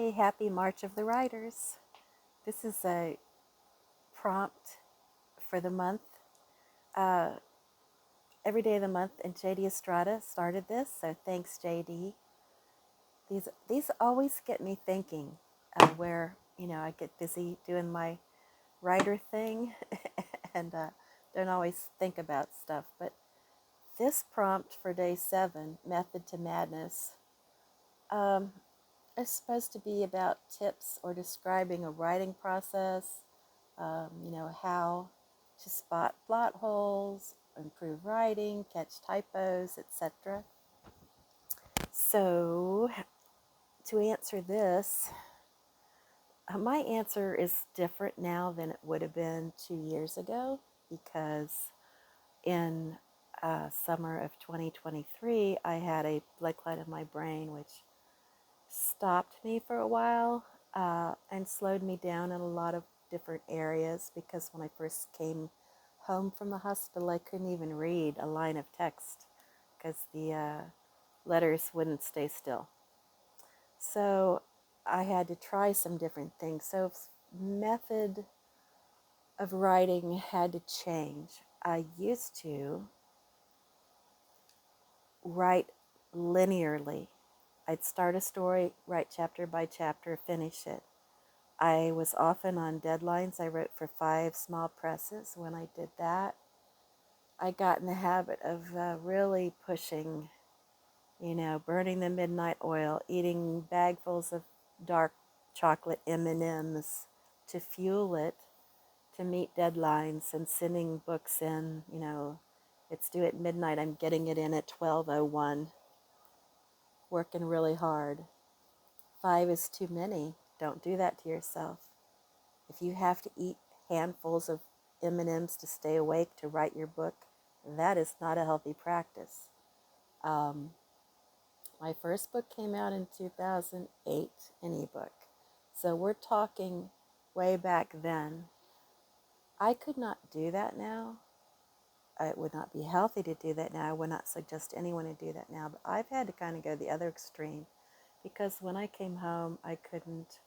Hey, happy March of the Writers. This is a prompt for the month. Uh, every day of the month, and JD Estrada started this, so thanks, JD. These always get me thinking where, I get busy doing my writer thing and don't always think about stuff. But this prompt for day 7, Method to Madness, um, is supposed to be about tips or describing a writing process, how to spot plot holes, improve writing, catch typos, etc. So, to answer this, my answer is different now than it would have been 2 years ago because in summer of 2023, I had a blood clot in my brain, which stopped me for a while and slowed me down in a lot of different areas because when I first came home from the hospital, I couldn't even read a line of text because the letters wouldn't stay still. So I had to try some different things. So method of writing had to change. I used to write linearly. I'd start a story, write chapter by chapter, finish it. I was often on deadlines. I wrote for 5 small presses. When I did that, I got in the habit of really pushing, burning the midnight oil, eating bagfuls of dark chocolate M&Ms to fuel it, to meet deadlines, and sending books in, it's due at midnight. I'm getting it in at 12:01, working really hard. 5 is too many. Don't do that to yourself. If you have to eat handfuls of M&Ms to stay awake to write your book, that is not a healthy practice. My first book came out in 2008, an ebook. So we're talking way back then. I could not do that now. It would not be healthy to do that now. I would not suggest anyone to do that now. But I've had to kind of go the other extreme because when I came home, I couldn't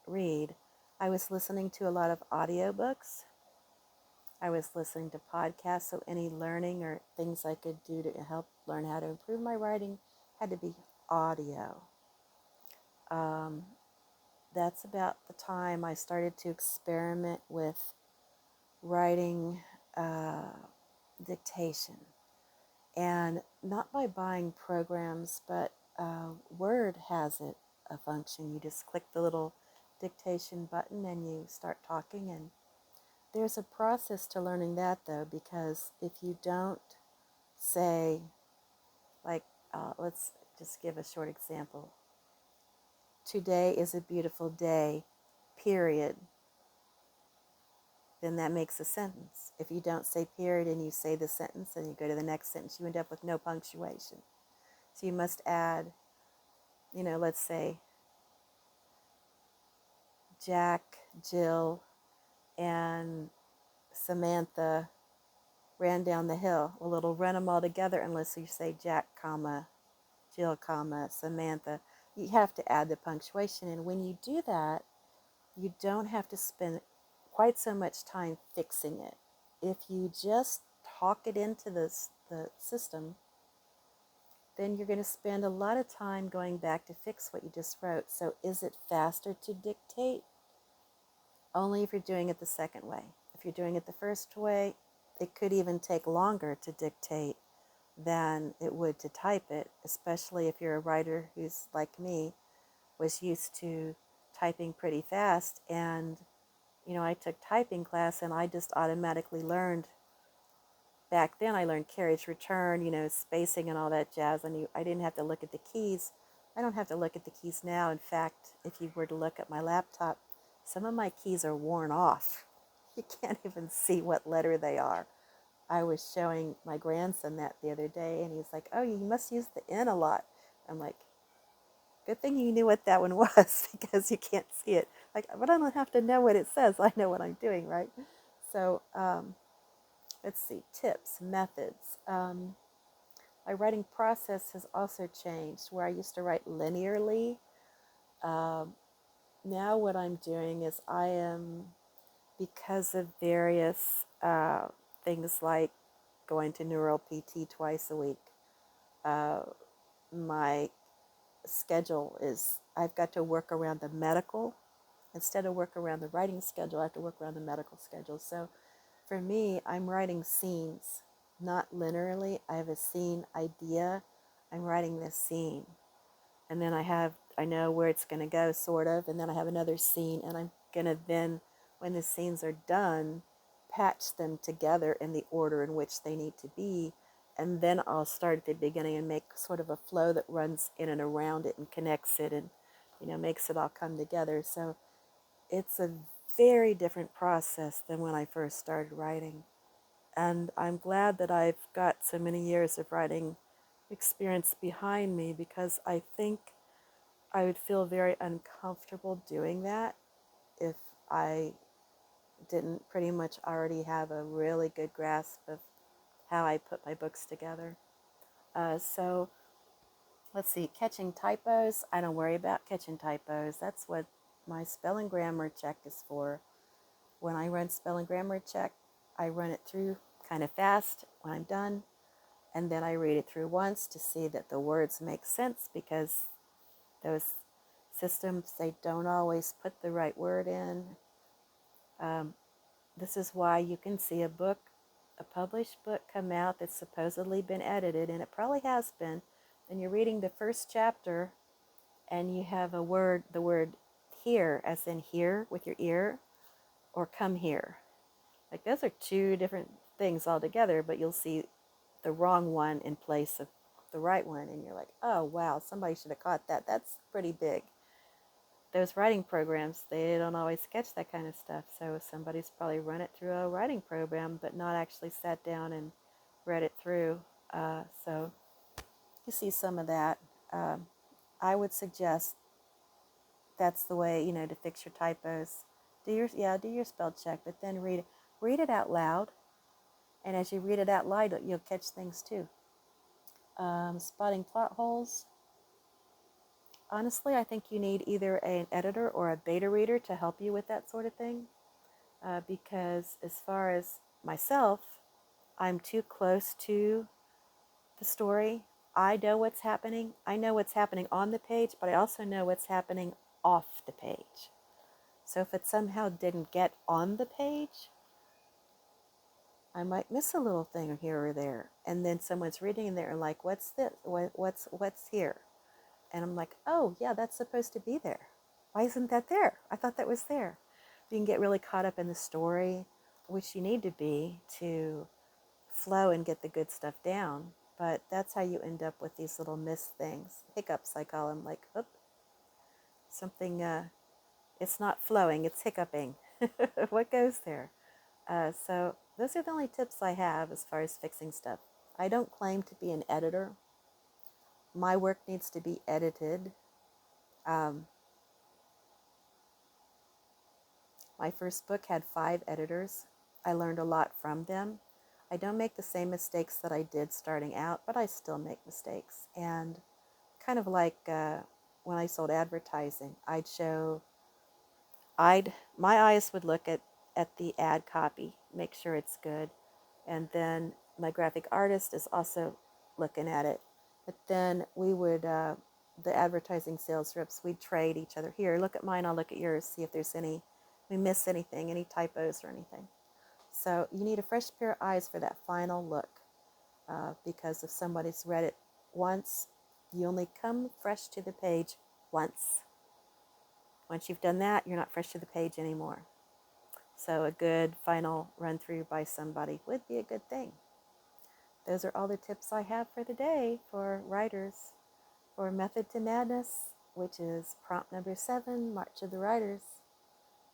read. I was listening to a lot of audiobooks. I was listening to podcasts, so any learning or things I could do to help learn how to improve my writing had to be audio. That's about the time I started to experiment with writing dictation. And not by buying programs, but Word has it, a function. You just click the little dictation button and you start talking. And there's a process to learning that, though, because if you don't say, like, let's just give a short example. Today is a beautiful day, period. Then that makes a sentence. If you don't say period and you say the sentence and you go to the next sentence, you end up with no punctuation. So you must add, let's say Jack, Jill, and Samantha ran down the hill. Well, it'll run them all together unless you say Jack, comma, Jill, comma, Samantha. You have to add the punctuation. And when you do that, you don't have to spend quite so much time fixing it. If you just talk it into the system, then you're going to spend a lot of time going back to fix what you just wrote. So is it faster to dictate? Only if you're doing it the second way. If you're doing it the first way, it could even take longer to dictate than it would to type it, especially if you're a writer who's like me, was used to typing pretty fast. And, I took typing class and I just automatically learned. Back then, I learned carriage return, spacing and all that jazz. I didn't have to look at the keys. I don't have to look at the keys now. In fact, if you were to look at my laptop, some of my keys are worn off. You can't even see what letter they are. I was showing my grandson that the other day, and he's like, "Oh, you must use the N a lot." I'm like, "Good thing you knew what that one was because you can't see it." Like, but I don't have to know what it says. I know what I'm doing, right? So, let's see, tips, methods. My writing process has also changed. Where I used to write linearly, now what I'm doing is I am, because of various things like going to neural PT twice a week, uh, my schedule is, I've got to work around the medical. Instead of work around the writing schedule, I have to work around the medical schedule. So for me, I'm writing scenes, not linearly. I have a scene idea. I'm writing this scene. And then I know where it's going to go, sort of. And then I have another scene. And I'm going to then, when the scenes are done, patch them together in the order in which they need to be. And then I'll start at the beginning and make sort of a flow that runs in and around it and connects it and, makes it all come together. So it's a very different process than when I first started writing. And I'm glad that I've got so many years of writing experience behind me, because I think I would feel very uncomfortable doing that if I didn't pretty much already have a really good grasp of how I put my books together. So let's see, catching typos. I don't worry about catching typos. That's what my spelling grammar check is for. When I run spelling grammar check, I run it through kind of fast when I'm done, and then I read it through once to see that the words make sense, because those systems, they don't always put the right word in. This is why you can see a published book come out that's supposedly been edited, and it probably has been, and you're reading the first chapter and you have the word here, as in here with your ear, or come here. Like, those are two different things altogether, but you'll see the wrong one in place of the right one, and you're like, oh wow, somebody should have caught that. That's pretty big. Those writing programs, they don't always catch that kind of stuff, so somebody's probably run it through a writing program but not actually sat down and read it through. So you see some of that. I would suggest that's the way, to fix your typos. Do your spell check, but then read it out loud, and as you read it out loud, you'll catch things too. Spotting plot holes. Honestly, I think you need either an editor or a beta reader to help you with that sort of thing, because as far as myself, I'm too close to the story. I know what's happening. I know what's happening on the page, but I also know what's happening off the page. So if it somehow didn't get on the page, I might miss a little thing here or there. And then someone's reading in there and like, what's this? What's here? And I'm like, oh, yeah, that's supposed to be there. Why isn't that there? I thought that was there. You can get really caught up in the story, which you need to be to flow and get the good stuff down. But that's how you end up with these little missed things, hiccups, I call them, like, oop, something, it's not flowing, it's hiccuping. What goes there? So those are the only tips I have as far as fixing stuff. I don't claim to be an editor. My work needs to be edited. My first book had 5 editors. I learned a lot from them. I don't make the same mistakes that I did starting out, but I still make mistakes. And kind of like when I sold advertising, my eyes would look at the ad copy, make sure it's good. And then my graphic artist is also looking at it. But then the advertising sales reps, we'd trade each other. Here, look at mine, I'll look at yours, see if we miss anything, any typos or anything. So you need a fresh pair of eyes for that final look, because if somebody's read it once, you only come fresh to the page once. Once you've done that, you're not fresh to the page anymore. So a good final run through by somebody would be a good thing. Those are all the tips I have for the day for writers for Method to Madness, which is prompt number 7, March of the Writers.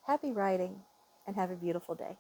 Happy writing, and have a beautiful day.